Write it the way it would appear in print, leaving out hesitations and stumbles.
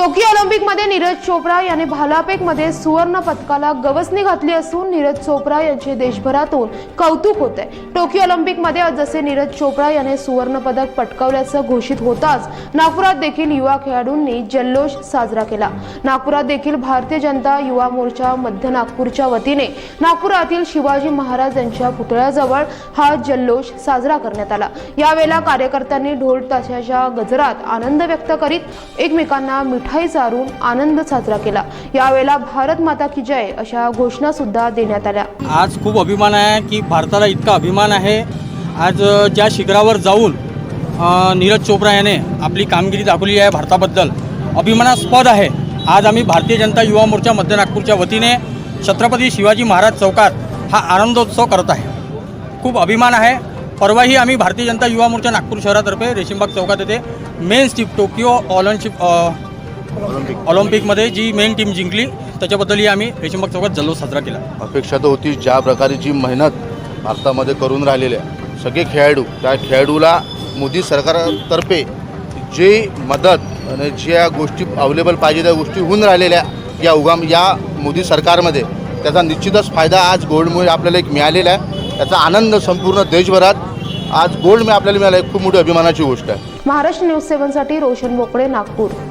Tokyo ऑलिम्पिकमध्ये नीरज चोप्रा याने भालाफेकमध्ये सुवर्ण पदकाला गवसणी घातली असून नीरज चोप्रा यांचे देशभरातून कौतुक होते। टोकियो ऑलिम्पिकमध्ये जसे नीरज चोप्रा याने सुवर्ण पदक पटकावल्याचं घोषित होताच नागपुरात देखील युवा खेळाडूंनी जल्लोष साजरा केला। नागपुरात देखील भारतीय जनता युवा मोर्चा मध्य नागपूरच्या वतीने नागपुरातील शिवाजी महाराज यांच्या पुतळ्याजवळ हा जल्लोष साजरा करण्यात आला। यावेळेला कार्यकर्त्यांनी ढोल ताशाच्या गजरात आनंद व्यक्त करीत एकमेकांना मिठाई चारून आनंद साजरा केला। यावेळेला भारत माता की जय अशा घोषणा सुद्धा देण्यात आल्या। आज खूप अभिमान आहे की भारताला इतका अभिमान आहे आज ज्या शिखरावर जाऊन नीरज चोप्रा याने आपली कामगिरी दाखवली आहे भारताबद्दल अभिमानास्पद आहे। आज आम्ही भारतीय जनता युवा मोर्चा मध्य नागपूरच्या वतीने छत्रपती शिवाजी महाराज चौकात हा आनंदोत्सव करत आहे। खूप अभिमान आहे। परवाही आम्ही भारतीय जनता युवा मोर्चा नागपूर शहरातर्फे रेशीमबाग चौकात येथे मेन्स टीम टोकियो ऑलिम्पिकमध्ये जी मेन टीम जिंकली त्याच्याबद्दलही आम्ही रेशीमबाग चौकात जल्लोष साजरा केला। अपेक्षा तर होती ज्या प्रकारे जी मेहनत भारतामध्ये करून राहिलेले आहे सगळे खेळाडू त्या खेळाडूला मोदी सरकारतर्फे जी मदत आणि ज्या गोष्टी अवेलेबल पाहिजे त्या गोष्टी होऊन राहिलेल्या या मोदी सरकारमध्ये त्याचा निश्चितच फायदा आज गोल्डमुळे आपल्याला एक मिळालेला आहे। त्याचा आनंद संपूर्ण देशभरात आज गोल्ड आपल्याला मिळाला खूप मोठी अभिमानाची गोष्ट आहे। महाराष्ट्र न्यूज 7 साठी रोशन बोकडे, नागपूर।